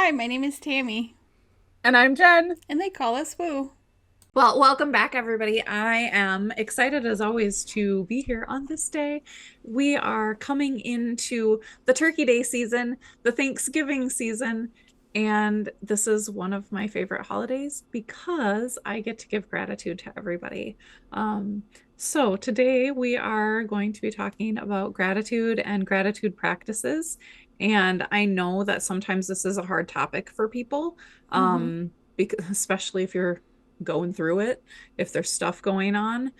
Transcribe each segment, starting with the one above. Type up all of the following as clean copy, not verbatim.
Hi, my name is Tammy, And I'm Jen. and they call us Woo. Well, welcome back, everybody. I am excited as always to be here on this day. We are coming into the Turkey Day season, the Thanksgiving season, and this is one of my favorite holidays because I get to give gratitude to everybody. Um, so today we are going to be talking about gratitude and gratitude practices. And I know that sometimes this is a hard topic for people, Mm-hmm. because especially if you're going through it, if there's stuff going on,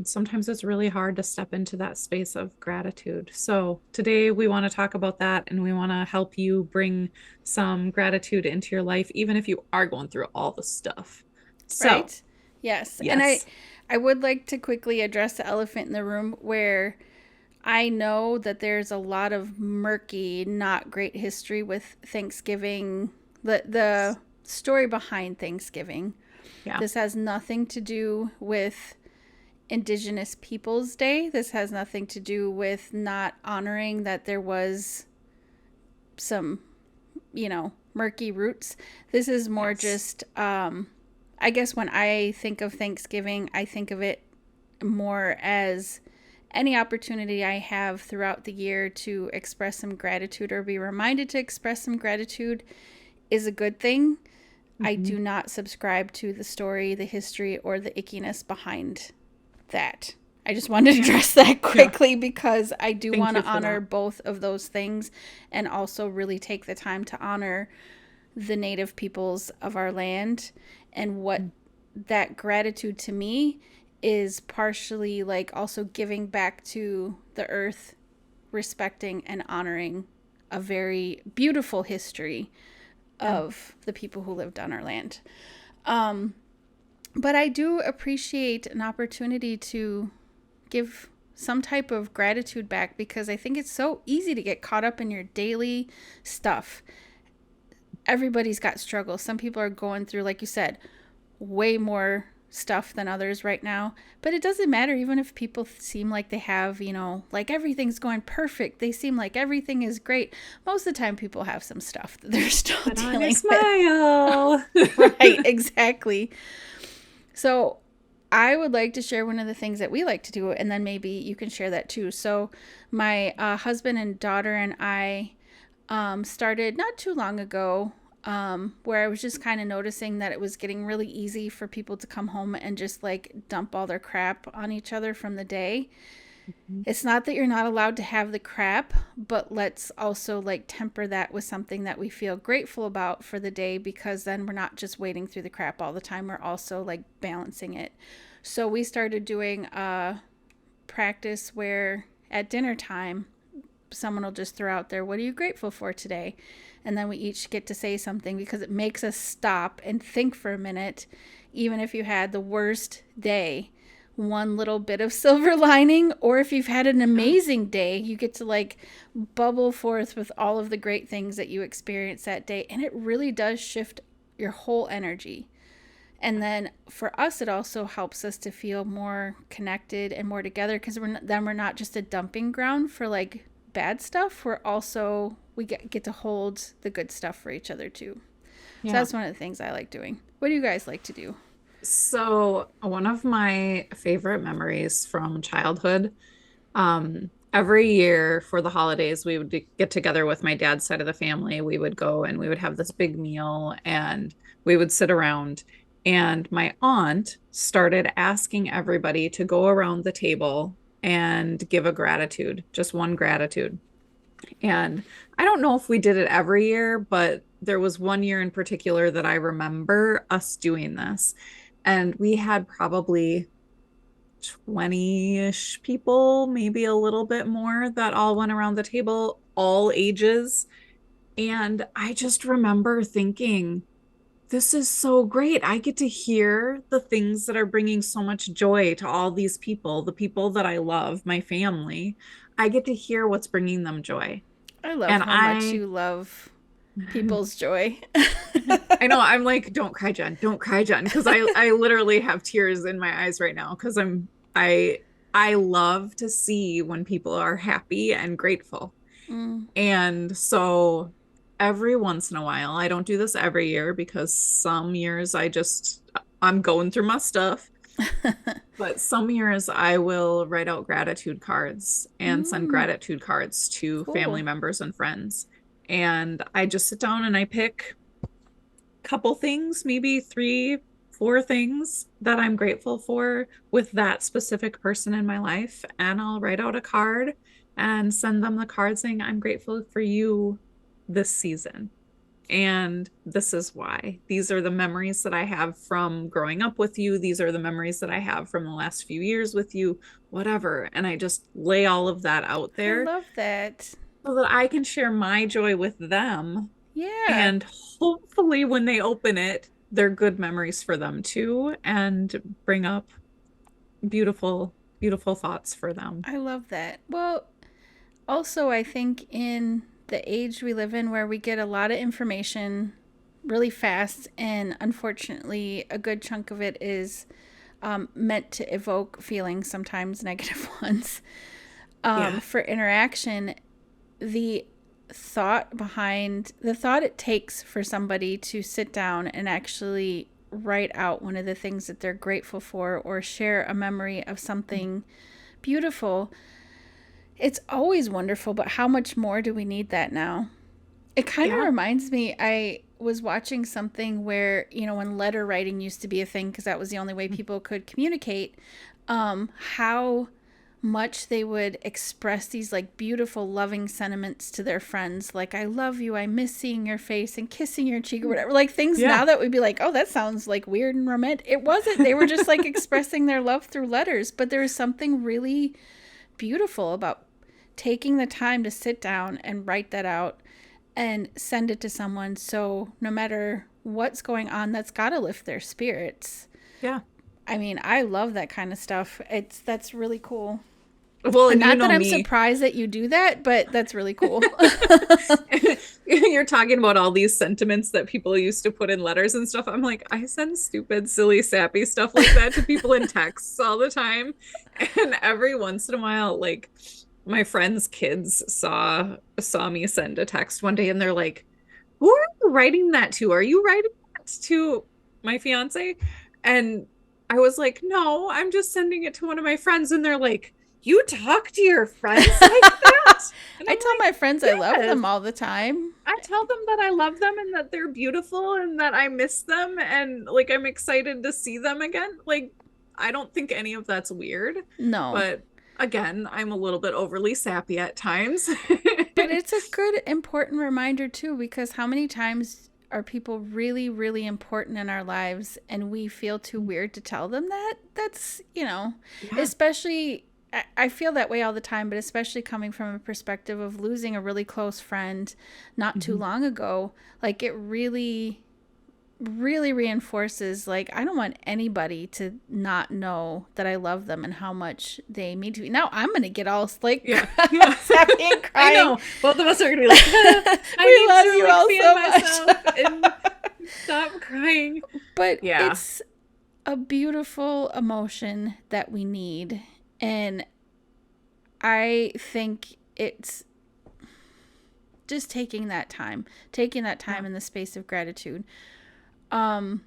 sometimes it's really hard to step into that space of gratitude. So today we want to talk about that and we want to help you bring some gratitude into your life, even if you are going through all the stuff. So, Right? Yes. And I yes. I would like to quickly address the elephant in the room where I know that there's a lot of murky, not great history with Thanksgiving, the story behind Thanksgiving. Yeah. This has nothing to do with Indigenous Peoples Day. This has nothing to do with not honoring that there was some murky roots. This is more Yes. just, I guess when I think of Thanksgiving, I think of it more as any opportunity I have throughout the year to express some gratitude or be reminded to express some gratitude is a good thing. I Mhm. do not subscribe to the story, the history, or the ickiness behind that. I just wanted to Yeah. address that Yeah. quickly because I do Thank want you to for honor that. both of those things and also really take the time to honor the native peoples of our land and what that gratitude to me is partially like also giving back to the earth, respecting and honoring a very beautiful history Yeah. of the people who lived on our land. Um, but I do appreciate an opportunity to give some type of gratitude back because I think it's so easy to get caught up in your daily stuff. Everybody's got struggles. Some people are going through, like you said, way more stuff than others right now. But it doesn't matter, even if people seem like they have, like everything's going perfect. They seem like everything is great. Most of the time, people have some stuff that they're still Put on a dealing with. smile. Right, exactly. So I would like to share one of the things that we like to do, and then maybe you can share that too. So, my husband and daughter and I started not too long ago, where I was just kind of noticing that it was getting really easy for people to come home and just like dump all their crap on each other from the day. It's not that you're not allowed to have the crap, but let's also like temper that with something that we feel grateful about for the day because then we're not just wading through the crap all the time. We're also like balancing it. So we started doing a practice where at dinner time, someone will just throw out there, "What are you grateful for today?" And then we each get to say something because it makes us stop and think for a minute, even if you had the worst day. One little bit of silver lining, or if you've had an Yeah. amazing day, you get to like bubble forth with all of the great things that you experienced that day. And it really does shift your whole energy. And then for us, it also helps us to feel more connected and more together because then we're not just a dumping ground for like bad stuff. We're also, we get to hold the good stuff for each other too. So Yeah. that's one of the things I like doing. What do you guys like to do? So, one of my favorite memories from childhood, every year for the holidays, we would get together with my dad's side of the family. We would go and we would have this big meal and we would sit around. And my aunt started asking everybody to go around the table and give a gratitude, just one gratitude. And I don't know if we did it every year, but there was one year in particular that I remember us doing this. And we had probably 20-ish people, maybe a little bit more, that all went around the table, all ages. And I just remember thinking, this is so great. I get to hear the things that are bringing so much joy to all these people, the people that I love, my family. I get to hear what's bringing them joy. I love And how much you love people's joy. I know I'm like, don't cry, Jen, don't cry, Jen, because I literally have tears in my eyes right now because I I love to see when people are happy and grateful. Mm. And so every once in a while, I don't do this every year because some years I'm going through my stuff. But some years I will write out gratitude cards and send Mm, gratitude cards to family cool. members and friends. And I just sit down and I pick a couple things, maybe three, four things that I'm grateful for with that specific person in my life. And I'll write out a card and send them the card saying, I'm grateful for you this season. And this is why. These are the memories that I have from growing up with you. These are the memories that I have from the last few years with you, whatever. And I just lay all of that out I there love that. so that I can share my joy with them. Yeah. And hopefully, when they open it, they're good memories for them too, and bring up beautiful, beautiful thoughts for them. I love that. Well, also, I think in the age we live in where we get a lot of information really fast, and unfortunately, a good chunk of it is meant to evoke feelings, sometimes negative ones, Yeah. for interaction. The the thought it takes for somebody to sit down and actually write out one of the things that they're grateful for or share a memory of something beautiful, it's always wonderful, but how much more do we need that now? It kind of Yeah. reminds me, I was watching something where, when letter writing used to be a thing, because that was the only way people could communicate, how much they would express these like beautiful, loving sentiments to their friends. Like, I love you, I miss seeing your face and kissing your cheek or whatever. Like things Yeah. now that would be like, oh, that sounds like weird and romantic. It wasn't. They were just like expressing their love through letters. But there was something really beautiful about taking the time to sit down and write that out and send it to someone. So no matter what's going on, that's got to lift their spirits. Yeah. I mean, I love that kind of stuff. That's really cool. Well, and you Not that know I'm me. surprised that you do that, but that's really cool. You're talking about all these sentiments that people used to put in letters and stuff. I'm like, I send stupid, silly, sappy stuff like that to people in texts all the time. And every once in a while, like my friends' kids saw me send a text one day and they're like, who are you writing that to? Are you writing that to my fiance? And I was like, no, I'm just sending it to one of my friends. And they're like, you talk to your friends like that? And I I'm tell like, my friends I love yes. them all the time. I tell them that I love them and that they're beautiful and that I miss them and like I'm excited to see them again. Like, I don't think any of that's weird, No. but again, I'm a little bit overly sappy at times. But it's a good, important reminder, too, because how many times are people really, really important in our lives and we feel too weird to tell them that? That's, Yeah. especially, I feel that way all the time, but especially coming from a perspective of losing a really close friend not too Mhm. long ago. Like, it really, really reinforces, like, I don't want anybody to not know that I love them and how much they mean to me. Now I'm gonna get all like Yeah. Yeah. sappy and I crying. know. Both of us are gonna be like, I We need love to you like all fan so much. myself and stop crying. But Yeah. it's a beautiful emotion that we need. And I think it's just taking that Yeah. time in the space of gratitude. Um,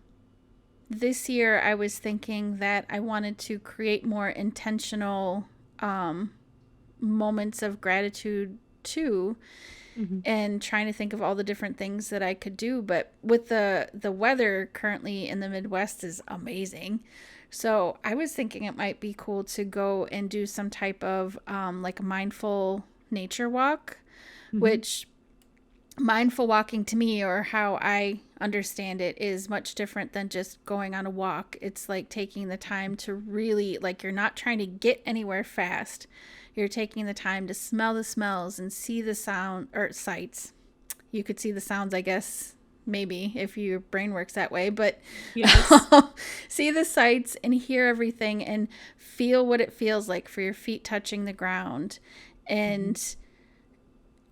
this year I was thinking that I wanted to create more intentional moments of gratitude too, Mhm. and trying to think of all the different things that I could do. But with the weather currently in the Midwest is amazing. So I was thinking it might be cool to go and do some type of like a mindful nature walk, Mhm. which mindful walking to me, or how I understand it, is much different than just going on a walk. It's like taking the time to really, like, you're not trying to get anywhere fast. You're taking the time to smell the smells and see the sound or sights. You could see the sounds, I guess, maybe if your brain works that way, but Yes. see the sights and hear everything and feel what it feels like for your feet touching the ground. Mhm. And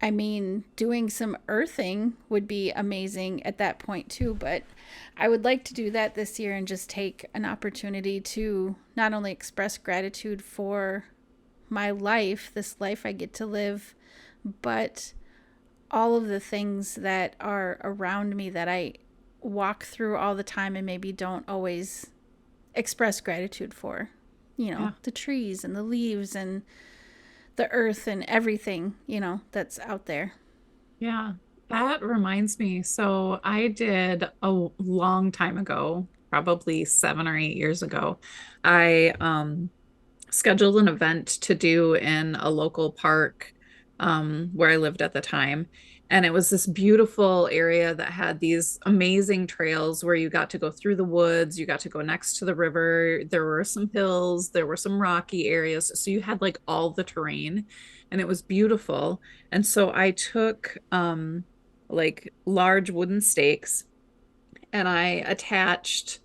I mean, doing some earthing would be amazing at that point too, but I would like to do that this year and just take an opportunity to not only express gratitude for my life, this life I get to live, but all of the things that are around me that I walk through all the time and maybe don't always express gratitude for. You know, Yeah. the trees and the leaves and the earth and everything, you know, that's out there. Yeah, that reminds me. So I did a long time ago, probably 7 or 8 years ago. I scheduled an event to do in a local park where I lived at the time. And it was this beautiful area that had these amazing trails where you got to go through the woods, you got to go next to the river. There were some hills, there were some rocky areas. So you had like all the terrain and it was beautiful. And so I took like large wooden stakes and I attached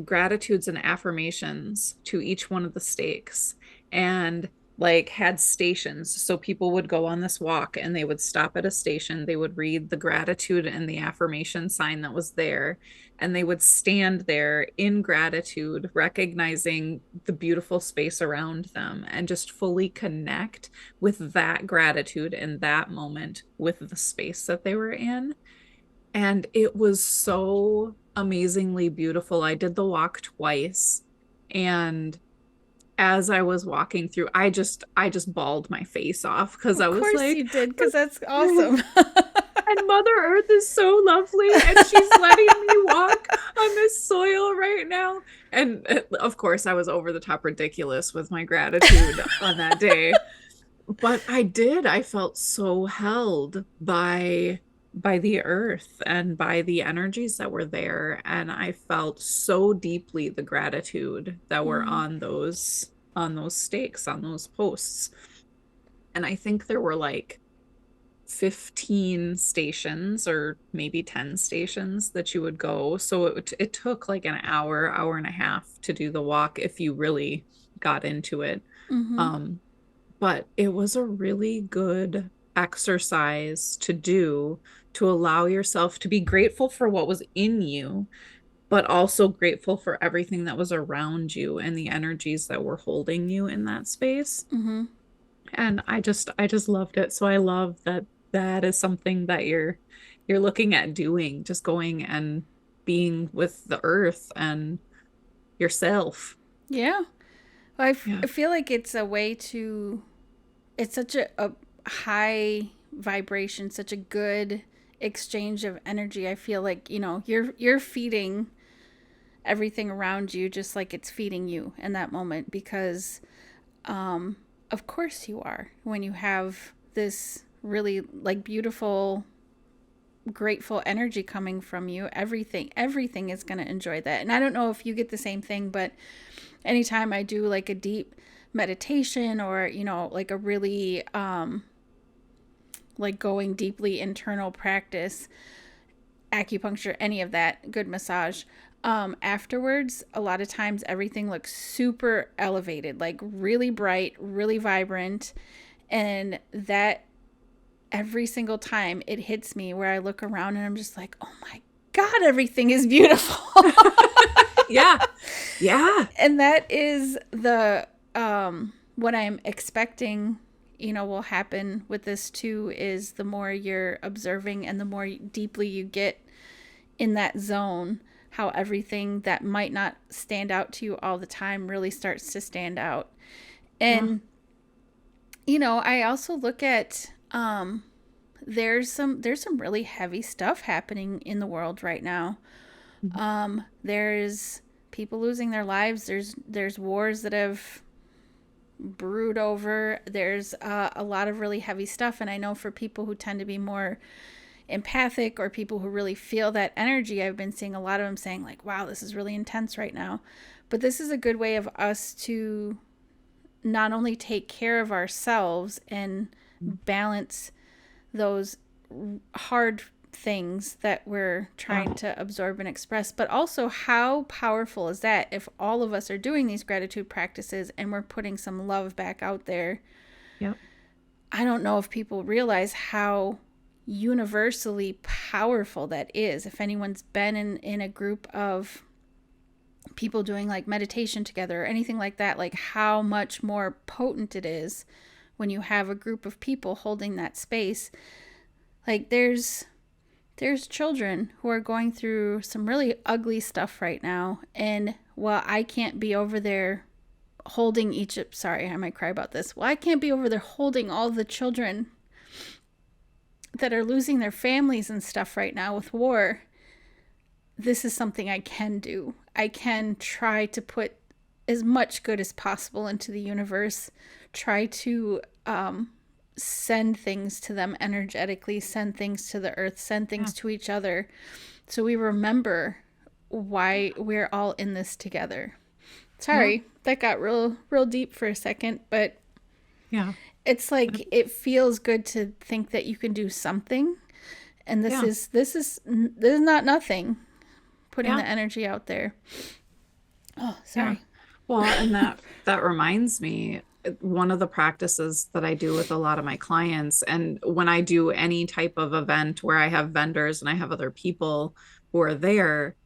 gratitudes and affirmations to each one of the stakes and like had stations. So people would go on this walk and they would stop at a station. They would read the gratitude and the affirmation sign that was there. And they would stand there in gratitude, recognizing the beautiful space around them and just fully connect with that gratitude in that moment with the space that they were in. And it was so amazingly beautiful. I did the walk twice. And as I was walking through, I just bawled my face off because Of I was course like, you did, because that's awesome. and Mother Earth is so lovely, and she's letting me walk on this soil right now. And of course, I was over the top ridiculous with my gratitude on that day. But I felt so held by the earth and by the energies that were there. And I felt so deeply the gratitude that were Mm, on those stakes, on those posts. And I think there were like 15 stations or maybe 10 stations that you would go. So it took like an hour, hour and a half to do the walk if you really got into it. mm-hmm, Um, but it was a really good exercise to do to allow yourself to be grateful for what was in you, but also grateful for everything that was around you and the energies that were holding you in that space. mm-hmm. And I just loved it. So I love that that is something that you're looking at doing, just going and being with the earth and yourself. Yeah. I Yeah. feel like it's a way to, it's such a high vibration, such a good exchange of energy. I feel like, you know, you're feeding everything around you just like it's feeding you in that moment, because um of course you are, when you have this really like beautiful, grateful energy coming from you, everything is going to enjoy that. And I don't know if you get the same thing, but anytime I do like a deep meditation, or you know, like a really like going deeply internal practice, acupuncture, any of that, good massage, afterwards, a lot of times everything looks super elevated, like really bright, really vibrant. And that, every single time it hits me, where I look around and I'm just like, oh my God, everything is beautiful. Yeah. Yeah. And that is the, what I'm expecting, you know, will happen with this too, is the more you're observing and the more deeply you get in that zone, how everything that might not stand out to you all the time really starts to stand out. Yeah. And you know, I also look at there's some really heavy stuff happening in the world right now. There's people losing their lives. There's wars that have brewed over. There's a lot of really heavy stuff, and I know for people who tend to be more empathic, or people who really feel that energy, I've been seeing a lot of them saying like, wow, this is really intense right now. But this is a good way of us to not only take care of ourselves and balance those hard things that we're Yeah. trying to absorb and express, but also how powerful is that if all of us are doing these gratitude practices and we're putting some love back out there. Yep. I don't know if people realize how universally powerful that is. If anyone's been in a group of people doing like meditation together or anything like that, like how much more potent it is when you have a group of people holding that space. Like there's children who are going through some really ugly stuff right now, and while I can't be over there holding each of, sorry, I might cry about this. Well, I can't be over there holding all the children that are losing their families and stuff right now with war. This is something I can do. I can try to put as much good as possible into the universe, try to send things to them energetically, send things to the earth, send Yeah. things to each other, so we remember why we're all in this together. Yeah. Sorry, that got real deep for a second, but Yeah. it's like it feels good to think that you can do something, and Yeah. this is not nothing. Putting Yeah. the energy out there. Oh, Yeah. sorry. Well, and that reminds me, one of the practices that I do with a lot of my clients, and when I do any type of event where I have vendors and I have other people who are there,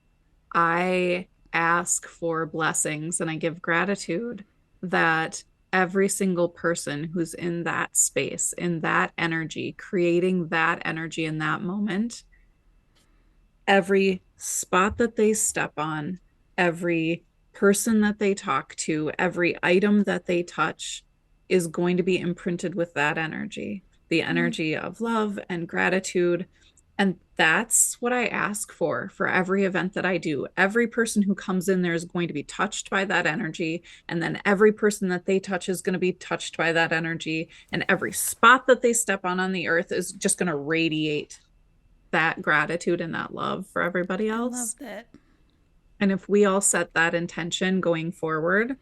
I ask for blessings and I give gratitude that every single person who's in that space, in that energy, creating that energy in that moment, every spot that they step on, every person that they talk to, every item that they touch is going to be imprinted with that energy, the Mm, energy of love and gratitude. And that's what I ask for every event that I do. Every person who comes in there is going to be touched by that energy. And then every person that they touch is going to be touched by that energy. And every spot that they step on the earth is just going to radiate that gratitude and that love for everybody I love else. that. And if we all set that intention going forward,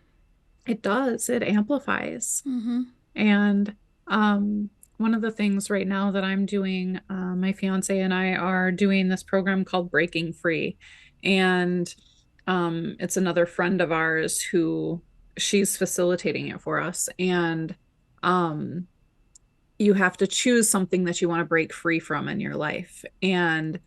it does, it amplifies. Mm-hmm. And one of the things right now that I'm doing, my fiance and I are doing this program called Breaking Free. And it's another friend of ours who she's facilitating it for us. And um, you have to choose something that you want to break free from in your life. And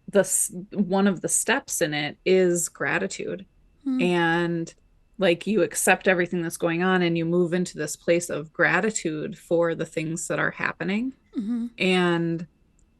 the one of the steps in it is gratitude, Mm-hmm. and like you accept everything that's going on and you move into this place of gratitude for the things that are happening. Mm-hmm. And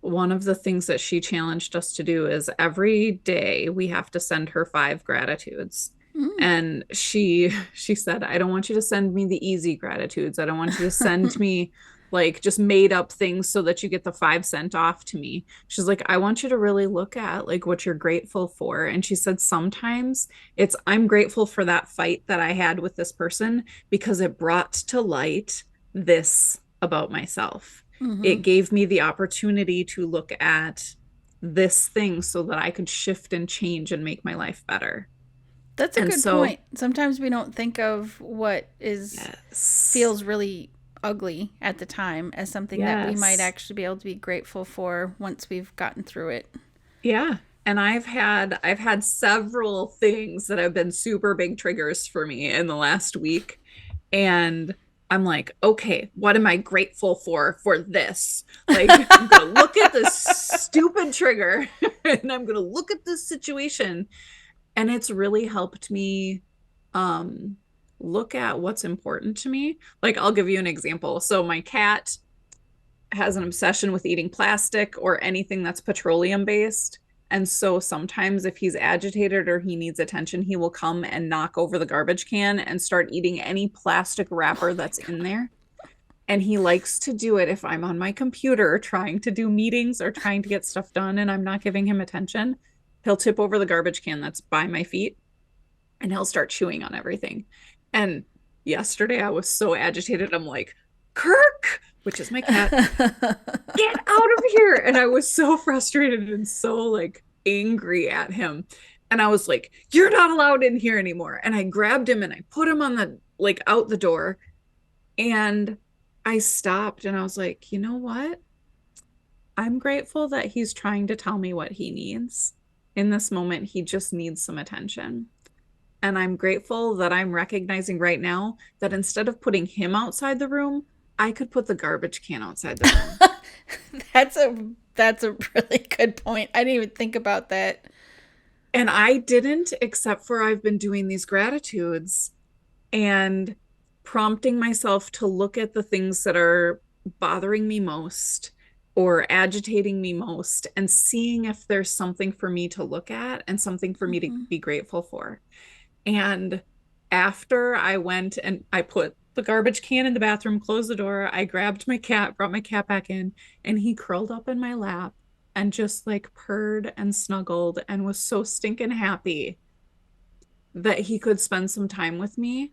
one of the things that she challenged us to do is every day we have to send her 5 gratitudes. Mm. And she said, I don't want you to send me the easy gratitudes. I don't want you to send me like just made up things so that you get the 5 cent off to me. She's like, I want you to really look at like what you're grateful for. And she said, sometimes it's I'm grateful for that fight that I had with this person because it brought to light this about myself. Mm-hmm. It gave me the opportunity to look at this thing so that I could shift and change and make my life better. That's a And good so, point. Sometimes we don't think of what is yes, feels really ugly at the time as something that we might yes, actually be able to be grateful for once we've gotten through it. yeah. And I've had several things that have been super big triggers for me in the last week. And I'm like, okay, what am I grateful for this? Like, I'm gonna look at this stupid trigger and I'm gonna look at this situation. And it's really helped me um look at what's important to me. Like, I'll give you an example. So my cat has an obsession with eating plastic or anything that's petroleum based. And so sometimes if he's agitated or he needs attention, he will come and knock over the garbage can and start eating any plastic Oh wrapper my that's in god. there. And he likes to do it if I'm on my computer trying to do meetings or trying to get stuff done and I'm not giving him attention. He'll tip over the garbage can that's by my feet and he'll start chewing on everything. And yesterday I was so agitated. I'm like, Kirk, which is my cat, get out of here. And I was so frustrated and so like angry at him. And I was like, you're not allowed in here anymore. And I grabbed him and I put him on the like out the door. And I stopped and I was like, you know what? I'm grateful that he's trying to tell me what he needs. In this moment, he just needs some attention. And I'm grateful that I'm recognizing right now that instead of putting him outside the room, I could put the garbage can outside the room. That's a really good point. I didn't even think about that. And I didn't, except for I've been doing these gratitudes and prompting myself to look at the things that are bothering me most or agitating me most, and seeing if there's something for me to look at and something for me to Mm-hmm. be grateful for. And after I went and I put the garbage can in the bathroom, closed the door, I grabbed my cat, brought my cat back in, and he curled up in my lap and just like purred and snuggled and was so stinking happy that he could spend some time with me.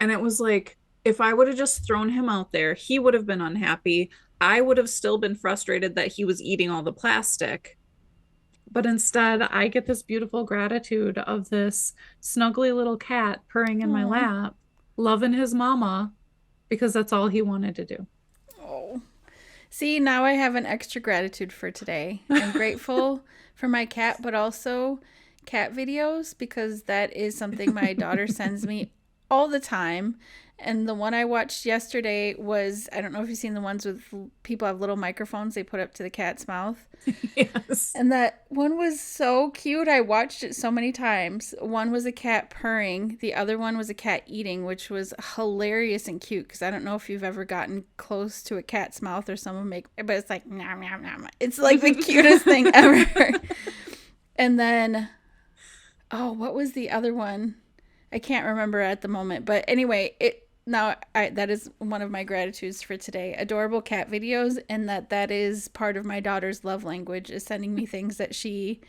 And it was like, if I would have just thrown him out there, he would have been unhappy. I would have still been frustrated that he was eating all the plastic. But instead, I get this beautiful gratitude of this snuggly little cat purring in my Oh. lap, loving his mama because that's all he wanted to do. Oh. See, now I have an extra gratitude for today. I'm grateful for my cat, but also cat videos because that is something my daughter sends me all the time. And the one I watched yesterday was, I don't know if you've seen the ones with people have little microphones they put up to the cat's mouth. Yes. And that one was so cute. I watched it so many times. One was a cat purring, the other one was a cat eating, which was hilarious and cute because I don't know if you've ever gotten close to a cat's mouth or someone make, but it's like, nom, nom, nom. It's like the cutest thing ever. And then, oh, what was the other one? I can't remember at the moment. But anyway, that is one of my gratitudes for today. Adorable cat videos, and that is part of my daughter's love language is sending me things that she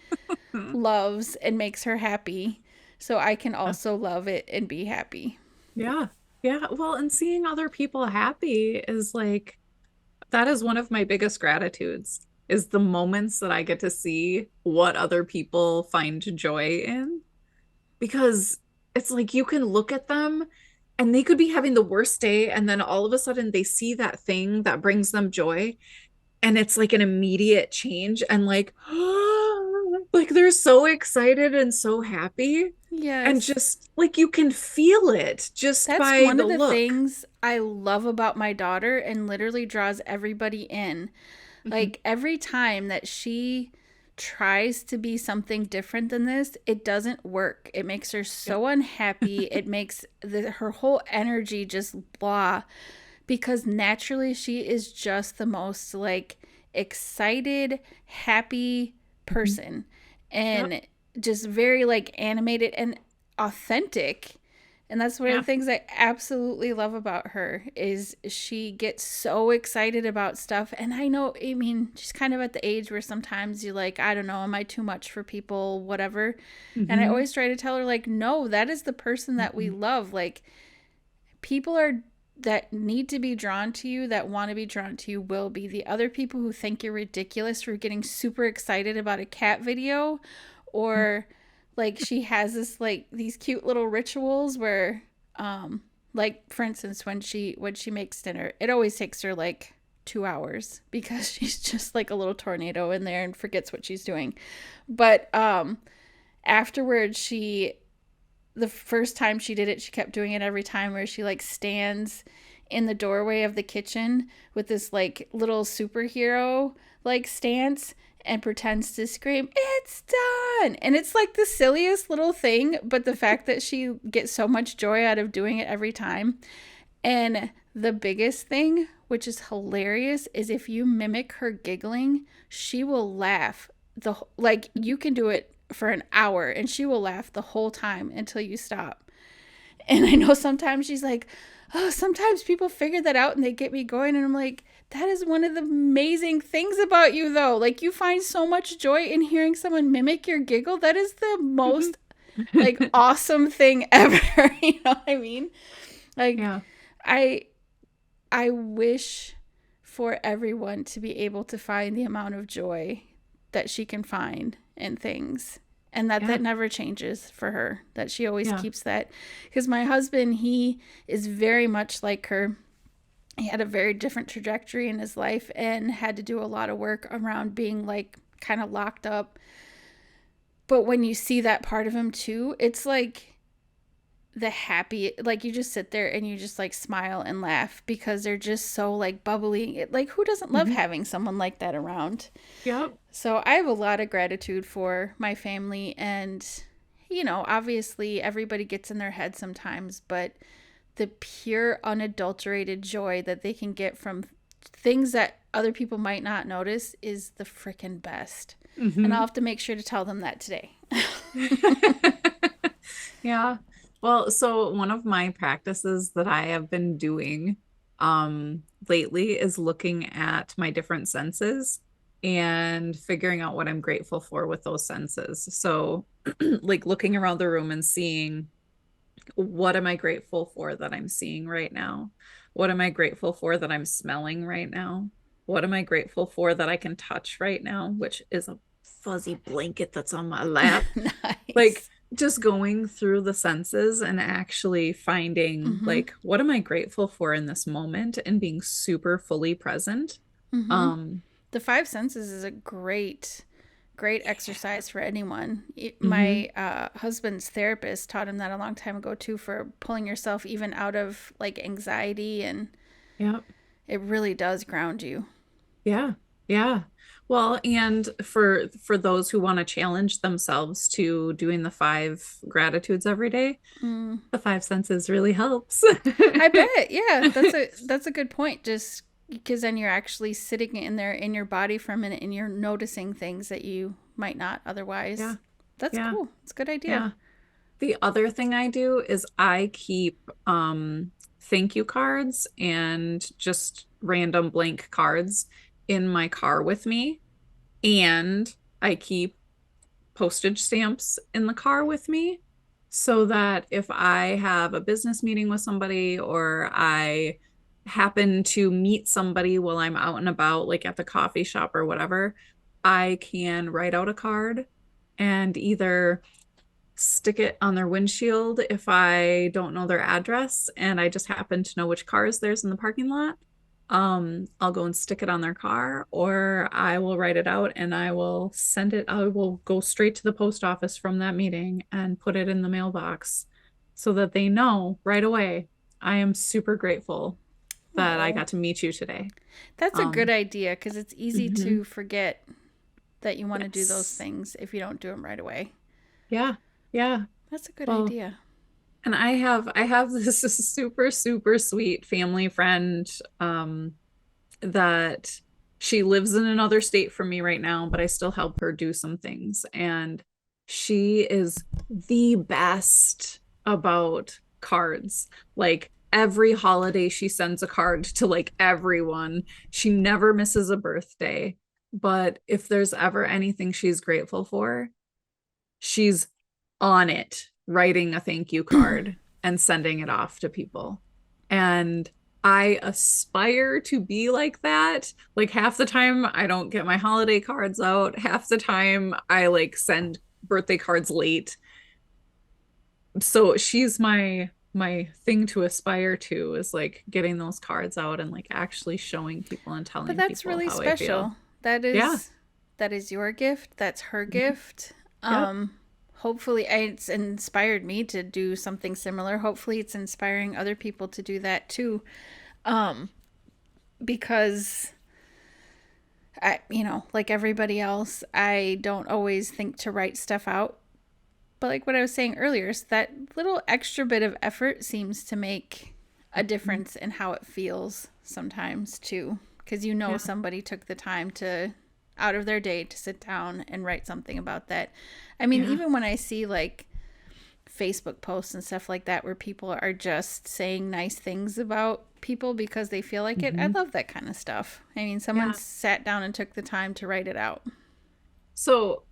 loves and makes her happy, so I can also love it and be happy. Yeah. Yeah. Well, and seeing other people happy is like, that is one of my biggest gratitudes is the moments that I get to see what other people find joy in. Because it's like you can look at them and they could be having the worst day, and then all of a sudden they see that thing that brings them joy, and it's like an immediate change, and like, like they're so excited and so happy. And Yes. just like you can feel it just That's by one the of the look. things I love about my daughter and literally draws everybody in. Mhm. Like every time that she tries to be something different than this, it doesn't work. It makes her Yep. so unhappy. It makes her whole energy just blah because naturally she is just the most like excited, happy Mhm. person Yep. and just very like animated and authentic. And that's one of Yeah. the things I absolutely love about her is she gets so excited about stuff. And I know, I mean, she's kind of at the age where sometimes you're like, I don't know, am I too much for people, whatever. And I Hmm. always try to tell her like, no, that is the person that we Hmm. love. Like people are that need to be drawn to you, that want to be drawn to you will be. The other people who think you're ridiculous for getting super excited about a cat video or like she has this like these cute little rituals where like for instance when she makes dinner, it always takes her like 2 hours because she's just like a little tornado in there and forgets what she's doing. But afterwards she the first time she did it, she kept doing it every time where she like stands in the doorway of the kitchen with this like little superhero like stance and pretends to scream, "It's done!" And it's like the silliest little thing, but the fact that she gets so much joy out of doing it every time. And the biggest thing, which is hilarious, is if you mimic her giggling, she will laugh. Like you can do it for an hour and she will laugh the whole time until you stop. And I know sometimes she's like, "Oh, sometimes people figure that out and they get me going." And I'm like, "That is one of the amazing things about you though. Like you find so much joy in hearing someone mimic your giggle. That is the most like awesome thing ever." You know what I mean? Like Yeah. I I wish for everyone to be able to find the amount of joy that she can find in things and that Yeah. never changes for her, that she always Yeah. keeps that. Because my husband, he is very much like her. He had a very different trajectory in his life and had to do a lot of work around being like kind of locked up. But when you see that part of him too, it's like the happy, like you just sit there and you just like smile and laugh because they're just so like bubbly. Like who doesn't love Hmm. having someone like that around? Yep. So I have a lot of gratitude for my family. And obviously everybody gets in their head sometimes, but the pure unadulterated joy that they can get from things that other people might not notice is the freaking best. And I'll Hmm. have to make sure to tell them that today. Yeah. Well, so one of my practices that I have been doing lately is looking at my different senses and figuring out what I'm grateful for with those senses. So like looking around the room and seeing, what am I grateful for that I'm seeing right now? What am I grateful for that I'm smelling right now? What am I grateful for that I can touch right now, which is a fuzzy blanket that's on my lap? Like Nice. just going through the senses and actually finding Mm-hmm. like what am I grateful for in this moment and being super fully present. Mm-hmm. Um The five senses is a great yeah. exercise for anyone. Hmm. My husband's therapist taught him that a long time ago too, for pulling yourself even out of like anxiety, and Yeah. it really does ground you. Yeah. Yeah. Well, and for those who want to challenge themselves to doing the five gratitudes every day, Mm, the five senses really helps. I bet. Yeah, that's a good point. Just because then you're actually sitting in there in your body for a minute and you're noticing things that you might not Yeah. otherwise. That's Yeah. cool. It's a good idea. Yeah. The other thing I do is I keep thank you cards and just random blank cards in my car with me. And I keep postage stamps in the car with me so that if I have a business meeting with somebody or I happen to meet somebody while I'm out and about, like at the coffee shop or whatever, I can write out a card and either stick it on their windshield if I don't know their address and I just happen to know which cars there's in the parking lot. I'll go and stick it on their car, or I will write it out and I will send it. I will go straight to the post office from that meeting and put it in the mailbox so that they know right away. I am super grateful that I Oh, got to meet you today. that's a good Um, idea because it's easy mhm. to forget that you want to do those Yes. things if you don't do them right away. Yeah. Yeah. That's a good Well, idea. and I have this super, super sweet family friend that she lives in another state from me right now, but I still help her do some things. And she is the best about cards. Like every holiday, she sends a card to like everyone. She never misses a birthday. But if there's ever anything she's grateful for, she's on it, writing a thank you card and sending it off to people. And I aspire to be like that. Like half the time I don't get my holiday cards out, half the time I like send birthday cards late. So she's my thing to aspire to is like getting those cards out and like actually showing people and But telling that's people really how I feel. special. That Yeah. is that is your gift. That's her Mhm. gift. Yep. Hopefully it's inspired me to do something similar. Hopefully it's inspiring other people to do that too. Um, because like everybody else, I don't always think to write stuff out. But like what I was saying earlier, is that little extra bit of effort seems to make a Mhm. difference in how it feels sometimes too. Because Yeah. somebody took the time to out of their day to sit down and write something about that. I mean, Yeah. even when I see like Facebook posts and stuff like that where people are just saying nice things about people because they feel like it, I Hmm. love that kind of stuff. I mean, someone Yeah. sat down and took the time to write it out. So,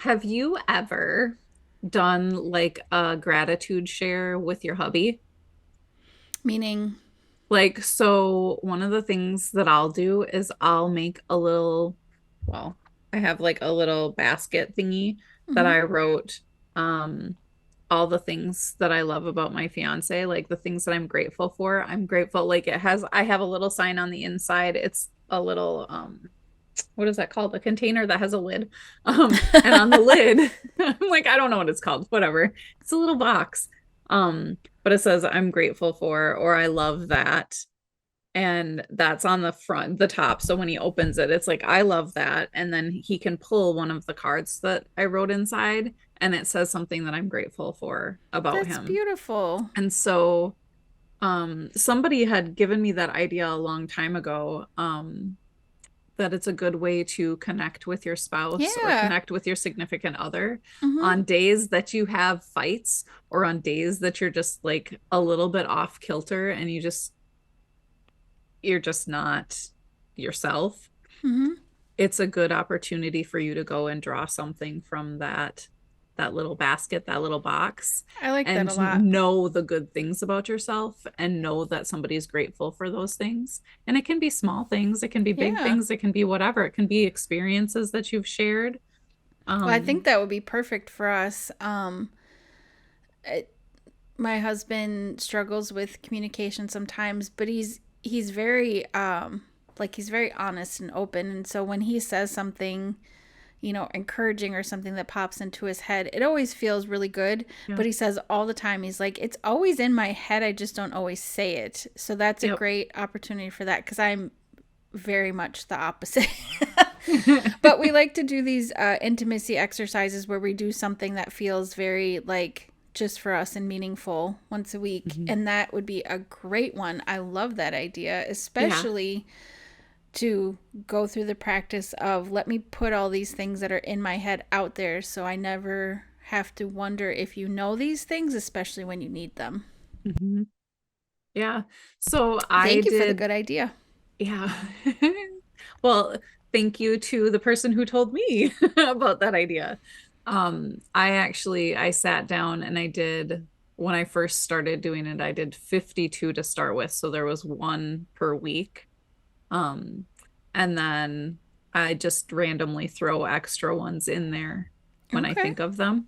have you ever done like a gratitude share with your hubby? Meaning, Like, so one of the things that I'll do is I'll make a little, well, I have like a little basket thingy that mm-hmm. I wrote all the things that I love about my fiance, like the things that I'm grateful for. I'm grateful, like I have a little sign on the inside. It's a little what is that called? A container that has a lid. And on the lid, I'm like, I don't know what it's called, whatever. It's a little box. But it says I'm grateful for, or I love that. And that's on the front, the top. So when he opens it, it's like, I love that. And then he can pull one of the cards that I wrote inside, and it says something that I'm grateful for about That's him. beautiful. And so Somebody had given me that idea a long time ago, that it's a good way to connect with your spouse or Yeah. connect with your significant other Mm-hmm. on days that you have fights or on days that you're just like a little bit off kilter and you're just not yourself. Mm-hmm. It's a good opportunity for you to go and draw something from that little basket, that little box, I like that a and lot. know the good things about yourself and know that somebody's grateful for those things. And it can be small things, it can be big Yeah. things, it can be whatever. It can be experiences that you've shared. Well, I think Um, that would be perfect for us. It, my husband struggles with communication sometimes, but he's very like he's very honest and open, and so when he says something, encouraging or something that pops into his head, it always feels really good. yeah. But he says all the time, he's like, it's always in my head, I just don't always say it. So that's a Yep. great opportunity for that, because I'm very much the opposite. But we like to do these intimacy exercises where we do something that feels very like just for us and meaningful once a week. Mhm. And that would be a great one. I love that idea, Yeah. especially to go through the practice of let me put all these things that are in my head out there so I never have to wonder if you know these things, especially when you need them. Mhm. Yeah. So I Thank you for the did, good idea. yeah. Well, thank you to the person who told me about that idea. I sat down and I did, when I first started doing it, I did 52 to start with. So there was one per week. Um, and then I just randomly throw extra ones in there when I Okay. think of them.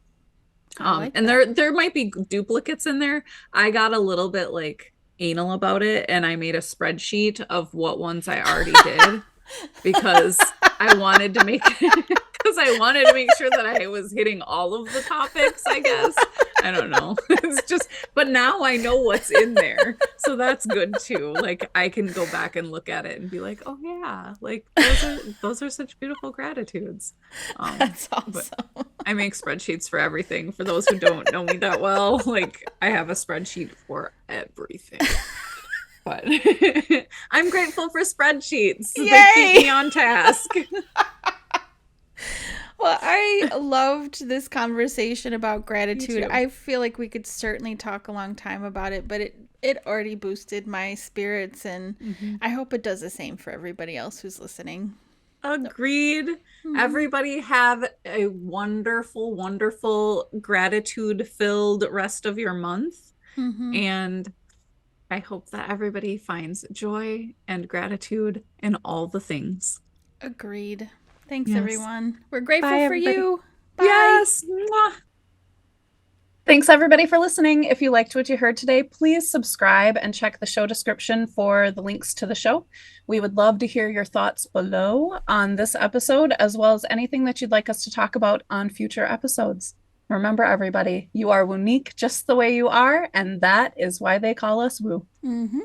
I like And that. there might be duplicates in there. I got a little bit like anal about it and I made a spreadsheet of what ones I already did because I wanted to make because I wanted to make sure that I was hitting all of the topics, I guess. I don't know. It's just, but now I know what's in there. So that's good too. Like I can go back and look at it and be like, "Oh yeah, like those are such beautiful gratitudes." That's But awesome. I make spreadsheets for everything. For those who don't know me that well, like I have a spreadsheet for everything. But I'm grateful for spreadsheets. They keep Yay! me on task. Well, I loved this conversation about Me gratitude. too. I feel like we could certainly talk a long time about it, but it already boosted my spirits, and Mhm. I hope it does the same for everybody else who's listening. So, Agreed. mhm. Everybody have a wonderful, wonderful gratitude filled rest of your month. Mhm. And I hope that everybody finds joy and gratitude in all the things. Agreed. Thanks, Yes. everyone. We're grateful Bye, for everybody. you. Bye. Yes. Mwah. Thanks, everybody, for listening. If you liked what you heard today, please subscribe and check the show description for the links to the show. We would love to hear your thoughts below on this episode, as well as anything that you'd like us to talk about on future episodes. Remember, everybody, you are unique just the way you are, and that is why they call us Woo. Mhm.